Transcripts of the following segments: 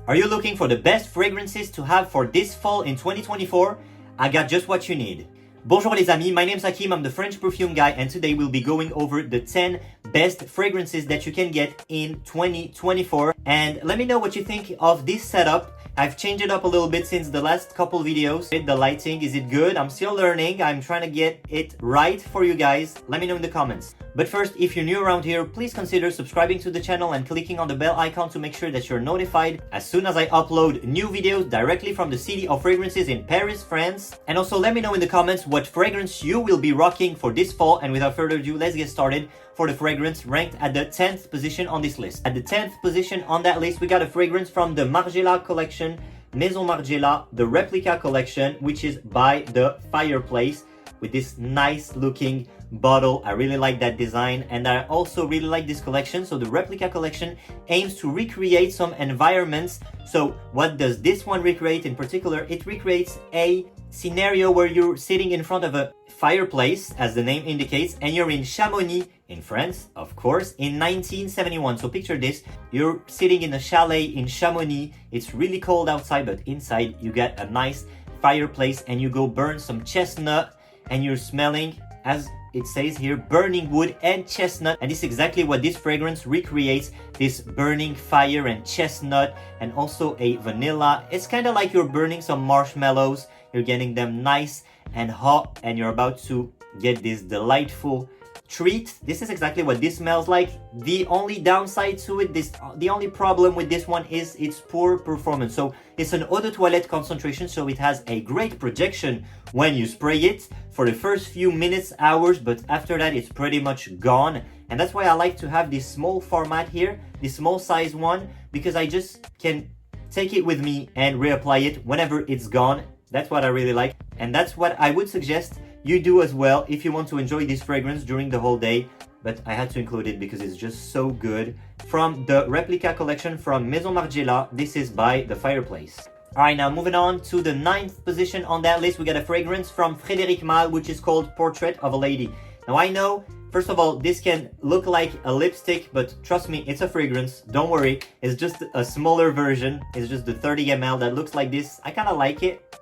Are you looking for the best fragrances to have for this fall in 2024? I got just what you need. Bonjour les amis, my name's Hakim, I'm the French perfume guy, and today we'll be going over the 10 best fragrances that you can get in 2024. And let me know what you think of this setup. I've changed it up a little bit since the last couple videos. The lighting, is it good? I'm still learning. I'm trying to get it right for you guys. Let me know in the comments. But first, if you're new around here, please consider subscribing to the channel and clicking on the bell icon to make sure that you're notified as soon as I upload new videos directly from the City of Fragrances in Paris, France. And also let me know in the comments what fragrance you will be rocking for this fall. And without further ado, let's get started for the fragrance ranked at the 10th position on this list. At the 10th position on that list, we got a fragrance from the Margiela collection, Maison Margiela, the Replica collection, which is by the Fireplace, with this nice looking bottle. I really like that design, and I also really like this collection. So the Replica collection aims to recreate some environments. So what does this one recreate in particular? It recreates a scenario where you're sitting in front of a fireplace, as the name indicates, and you're in Chamonix in France, of course, in 1971. So picture this, you're sitting in a chalet in Chamonix. It's really cold outside, but inside you get a nice fireplace and you go burn some chestnut, and you're smelling, as it says here, burning wood and chestnut. And this is exactly what this fragrance recreates, this burning fire and chestnut, and also a vanilla. It's kind of like you're burning some marshmallows. You're getting them nice and hot, and you're about to get this delightful treat. This is exactly what this smells like. The only downside to it, the only problem with this one is its poor performance. So it's an eau de toilette concentration, so it has a great projection when you spray it for the first few minutes, hours, but after that it's pretty much gone. And that's why I like to have this small format here, this small size one, because I just can take it with me and reapply it whenever it's gone. That's what I really like, and that's what I would suggest you do as well if you want to enjoy this fragrance during the whole day. But I had to include it because it's just so good. From the Replica collection from Maison Margiela, this is by the Fireplace. Alright, now moving on to the 9th position on that list, we got a fragrance from Frédéric Malle, which is called Portrait of a Lady. Now I know, first of all, this can look like a lipstick, but trust me, it's a fragrance. Don't worry, it's just a smaller version. It's just the 30 ml that looks like this. I kind of like it.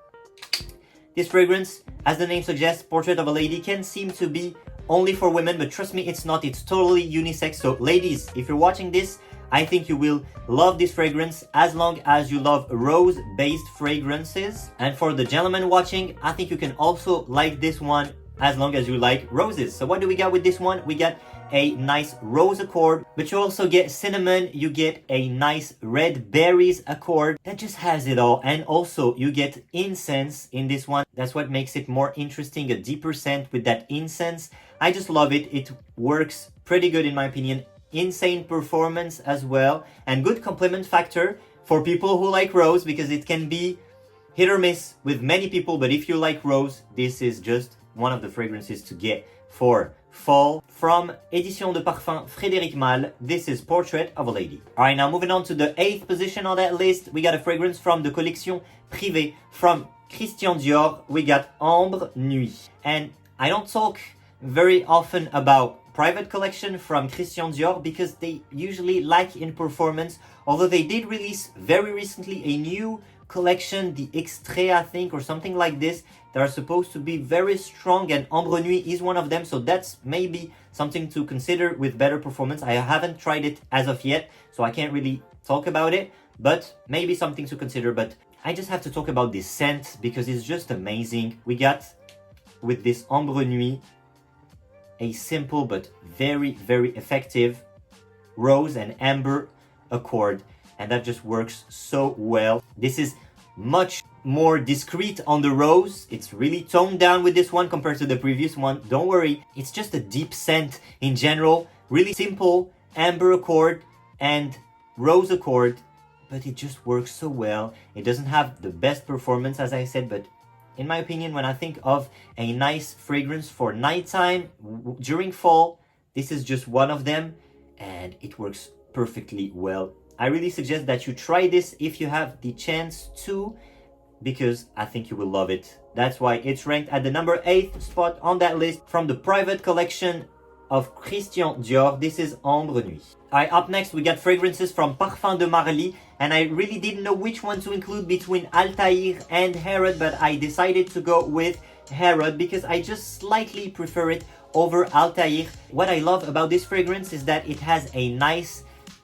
This fragrance, as the name suggests, Portrait of a Lady, can seem to be only for women, but trust me, it's not. It's totally unisex. So ladies, if you're watching this, I think you will love this fragrance as long as you love rose-based fragrances. And for the gentlemen watching, I think you can also like this one as long as you like roses. So what do we got with this one? We got a nice rose accord, but you also get cinnamon, you get a nice red berries accord that just has it all. And also you get incense in this one. That's what makes it more interesting, a deeper scent with that incense. I just love it. It works pretty good in my opinion. Insane performance as well, and good complement factor for people who like rose, because it can be hit or miss with many people. But if you like rose, this is just one of the fragrances to get for fall. From Édition de Parfum Frédéric Malle, this is Portrait of a Lady. Alright, now moving on to the 8th position on that list, we got a fragrance from the Collection Privée from Chrisitan Dior. We got Ambre Nuit. And I don't talk very often about private collection from Chrisitan Dior because they usually lack in performance, although they did release very recently a new collection, the Extrait, I think, or something like this, that are supposed to be very strong, and Ambre Nuit is one of them. So that's maybe something to consider with better performance. I haven't tried it as of yet, so I can't really talk about it, but maybe something to consider. But I just have to talk about this scent because it's just amazing. We got with this Ambre Nuit a simple but very, very effective rose and amber accord, and that just works so well. This is much more discreet on the rose. It's really toned down with this one compared to the previous one. Don't worry, it's just a deep scent in general. Really simple amber accord and rose accord, but it just works so well. It doesn't have the best performance, as I said, but in my opinion, when I think of a nice fragrance for nighttime during fall, this is just one of them, and it works perfectly well. I really suggest that you try this if you have the chance to, because I think you will love it. That's why it's ranked at the number 8th spot on that list from the private collection of Chrisitan Dior. This is Ambre Nuit. Alright, up next we got fragrances from Parfums de Marly, and I really didn't know which one to include between Altair and Herod, but I decided to go with Herod because I just slightly prefer it over Altair. What I love about this fragrance is that it has a nice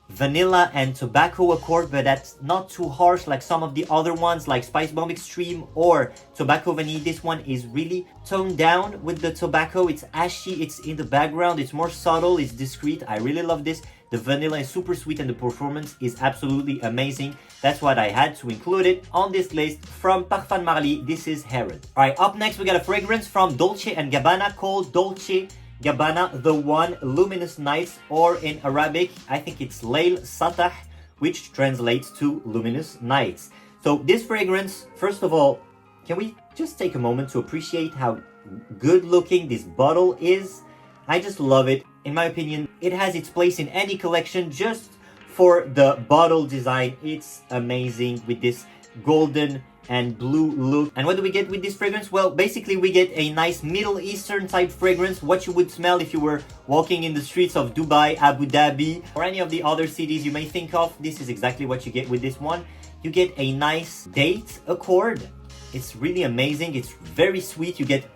vanilla and tobacco accord, but that's not too harsh like some of the other ones like Spice Bomb Extreme or Tobacco Vanille. This one is really toned down with the tobacco. It's ashy, it's in the background, it's more subtle, it's discreet. I really love this. The vanilla is super sweet and the performance is absolutely amazing. That's why I had to include it on this list from Parfums de Marly. This is Herod. Alright, up next we got a fragrance from Dolce & Gabbana called Dolce Gabbana The One Luminous Nights, or in Arabic, I think it's Layl Satah, which translates to Luminous Nights. So this fragrance, first of all, can we just take a moment to appreciate how good looking this bottle is? I just love it. In my opinion, it has its place in any collection just for the bottle design. It's amazing with this golden and blue look. And what do we get with this fragrance? Well, basically we get a nice Middle Eastern type fragrance, what you would smell if you were walking in the streets of Dubai, Abu Dhabi, or any of the other cities you may think of. This is exactly what you get with this one. You get a nice date accord. It's really amazing. It's very sweet. You get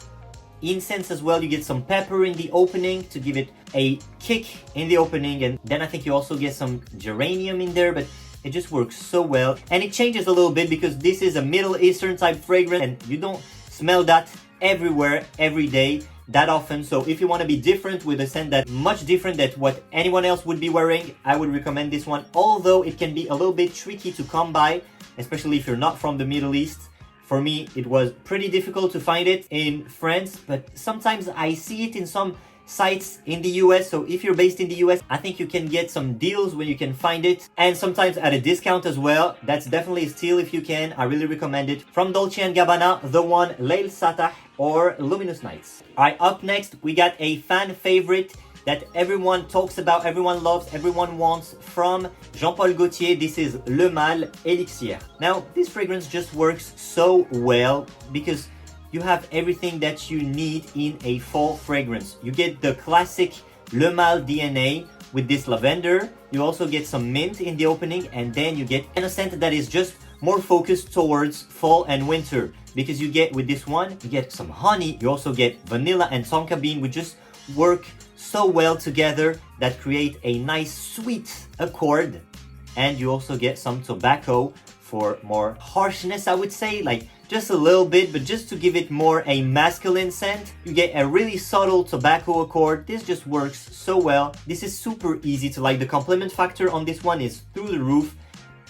incense as well. You get some pepper in the opening to give it a kick in the opening, and then I think you also get some geranium in there, but it just works so well. And it changes a little bit because this is a Middle Eastern type fragrance and you don't smell that everywhere, every day, that often. So if you want to be different with a scent that's much different than what anyone else would be wearing, I would recommend this one. Although it can be a little bit tricky to come by, especially if you're not from the Middle East. For me, it was pretty difficult to find it in France, but sometimes I see it in some sites in the US. So if you're based in the US, I think you can get some deals when you can find it, and sometimes at a discount as well. That's definitely a steal if you can. I really recommend it. From Dolce & Gabbana, The One Layl Satah or Luminous Nights. Alright, up next we got a fan favorite that everyone talks about, everyone loves, everyone wants, from Jean Paul Gaultier. This is Le Mâle Elixir. Now this fragrance just works so well because you have everything that you need in a fall fragrance. You get the classic Le Mâle DNA with this lavender. You also get some mint in the opening, and then you get a scent that is just more focused towards fall and winter, because you get with this one, you get some honey, you also get vanilla and tonka bean, which just work so well together, that create a nice sweet accord. And you also get some tobacco for more harshness, I would say, like just a little bit, but just to give it more a masculine scent. You get a really subtle tobacco accord. This just works so well. This is super easy to like. The compliment factor on this one is through the roof,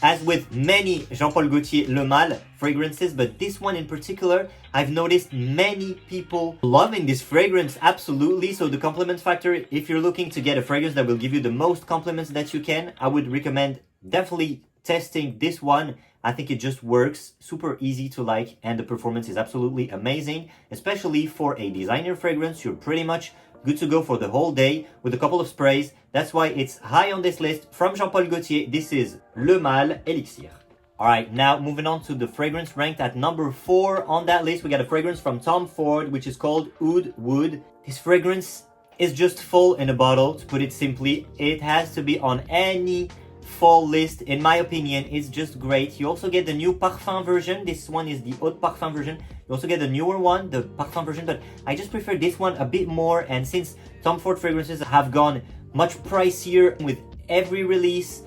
as with many Jean Paul Gaultier Le Mâle fragrances, but this one in particular, I've noticed many people loving this fragrance, absolutely. So the compliment factor, if you're looking to get a fragrance that will give you the most compliments that you can, I would recommend definitely testing this one. I think it just works, super easy to like, and the performance is absolutely amazing, especially for a designer fragrance. You're pretty much good to go for the whole day with a couple of sprays. That's why it's high on this list from Jean Paul Gaultier. This is Le Mâle Elixir. Alright, now moving on to the fragrance ranked at number 4 on that list. We got a fragrance from Tom Ford, which is called Oud Wood. This fragrance is just full in a bottle, to put it simply. It has to be on any fall list, in my opinion. It's just great. You also get the new Parfum version. This one is the Haute Parfum version. You also get the newer one, the Parfum version, but I just prefer this one a bit more. And since Tom Ford fragrances have gone much pricier with every release,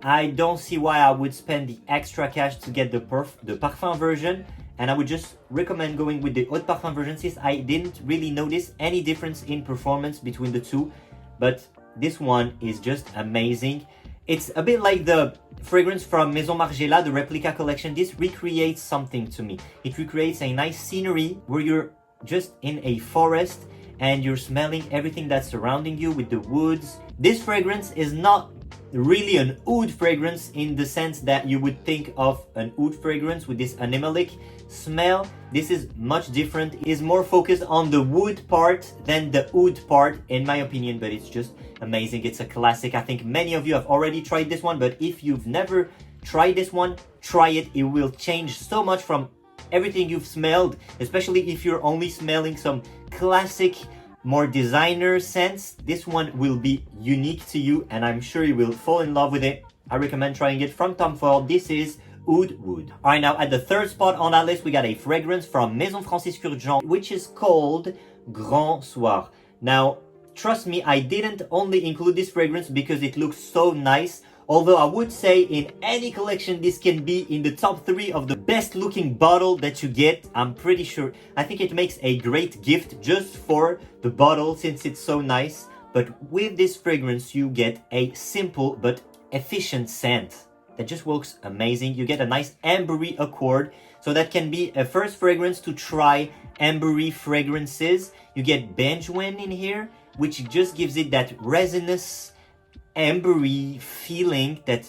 I don't see why I would spend the extra cash to get the Parfum version. And I would just recommend going with the Haute Parfum version, since I didn't really notice any difference in performance between the two. But this one is just amazing. It's a bit like the fragrance from Maison Margiela, the replica collection. This recreates something to me. It recreates a nice scenery where you're just in a forest and you're smelling everything that's surrounding you with the woods. This fragrance is not really an oud fragrance in the sense that you would think of an oud fragrance with this animalic smell. This is much different. It is more focused on the wood part than the oud part, in my opinion, but it's just amazing. It's a classic. I think many of you have already tried this one, but if you've never tried this one, try it. It will change so much from everything you've smelled, especially if you're only smelling some classic, more designer scents. This one will be unique to you, and I'm sure you will fall in love with it. I recommend trying it from Tom Ford. This is Oud Wood. Alright, now at the third spot on that list, we got a fragrance from Maison Margiela, which is called Grand Soir. Now, trust me, I didn't only include this fragrance because it looks so nice. Although I would say in any collection, this can be in the top 3 of the best looking bottle that you get. I'm pretty sure. I think it makes a great gift just for the bottle since it's so nice. But with this fragrance, you get a simple but efficient scent that just works amazing. You get a nice ambery accord. So that can be a first fragrance to try ambery fragrances. You get benjoin in here, which just gives it that resinous, ambery feeling that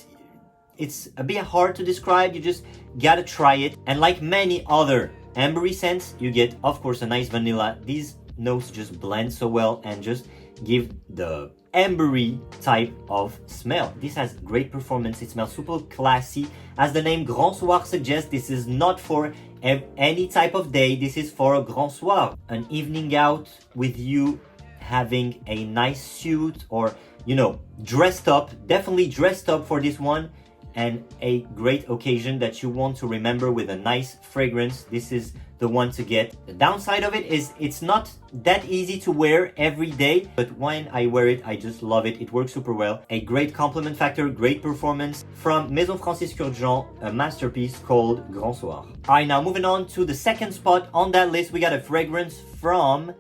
it's a bit hard to describe. You just gotta try it. And like many other ambery scents, you get, of course, a nice vanilla. These notes just blend so well and just give the ambery type of smell. This has great performance. It smells super classy. As the name Grand Soir suggests, this is not for any type of day. This is for a Grand Soir, an evening out with you having a nice suit or, you know, dressed up, definitely dressed up for this one, and a great occasion that you want to remember with a nice fragrance. This is the one to get. The downside of it is it's not that easy to wear every day, but when I wear it, I just love it. It works super well. A great compliment factor, great performance from Maison Margiela, a masterpiece called Grand Soir. Alright, now moving on to the second spot on that list, we got a fragrance from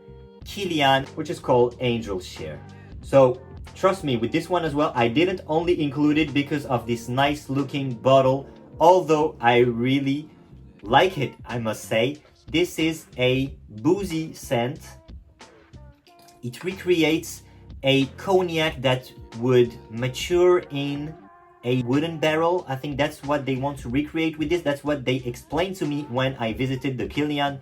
Kilian, which is called Angel Share. So trust me, with this one as well, I didn't only include it because of this nice looking bottle, although I really like it, I must say. This is a boozy scent. It recreates a cognac that would mature in a wooden barrel. I think that's what they want to recreate with this. That's what they explained to me when I visited the Kilian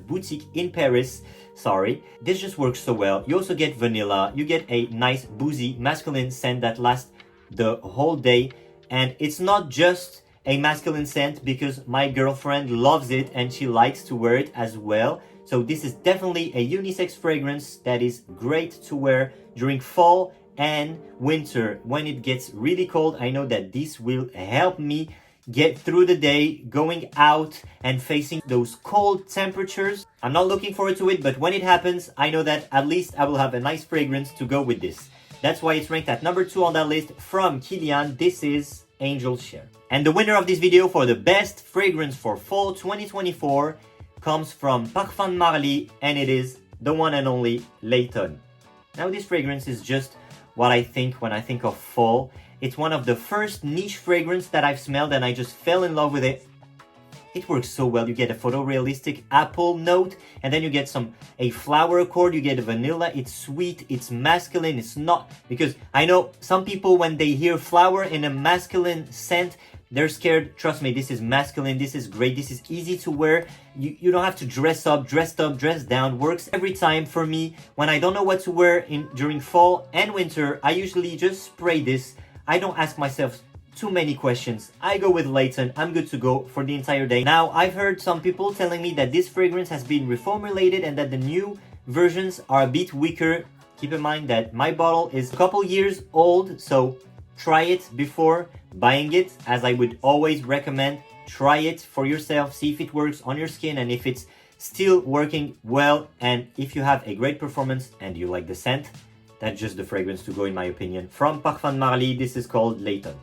boutique in Paris. Sorry. This just works so well. You also get vanilla. You get a nice boozy masculine scent that lasts the whole day. And it's not just a masculine scent because my girlfriend loves it and she likes to wear it as well. So this is definitely a unisex fragrance that is great to wear during fall and winter. When it gets really cold, I know that this will help me get through the day, going out and facing those cold temperatures. I'm not looking forward to it, but when it happens, I know that at least I will have a nice fragrance to go with this. That's why it's ranked at number 2 on that list from Kilian. This is Angel Share. And the winner of this video for the best fragrance for fall 2024 comes from Parfums de Marly, and it is the one and only Layton. Now this fragrance is just what I think when I think of fall. It's one of the first niche fragrance that I've smelled and I just fell in love with it. It works so well. You get a photorealistic apple note and then you get a flower accord, you get a vanilla. It's sweet, it's masculine, it's not, because I know some people when they hear flower in a masculine scent, they're scared. Trust me, this is masculine, this is great, this is easy to wear. You don't have to dress up, dress down. Works every time for me. When I don't know what to wear during fall and winter, I usually just spray this. I don't ask myself too many questions. I go with Layton. I'm good to go for the entire day. Now, I've heard some people telling me that this fragrance has been reformulated and that the new versions are a bit weaker. Keep in mind that my bottle is a couple years old, so try it before buying it, as I would always recommend. Try it for yourself, see if it works on your skin and if it's still working well, and if you have a great performance and you like the scent, that's just the fragrance to go in my opinion. From Parfums de Marly, this is called Layton.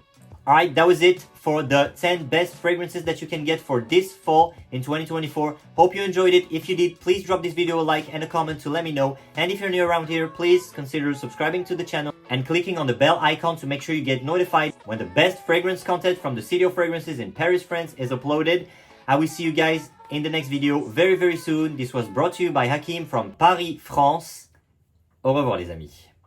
Alright, that was it for the 10 best fragrances that you can get for this fall in 2024. Hope you enjoyed it. If you did, please drop this video a like and a comment to let me know. And if you're new around here, please consider subscribing to the channel and clicking on the bell icon to make sure you get notified when the best fragrance content from the City of Fragrances in Paris, France is uploaded. I will see you guys in the next video very soon. This was brought to you by Hakim from Paris, France. Au revoir les amis.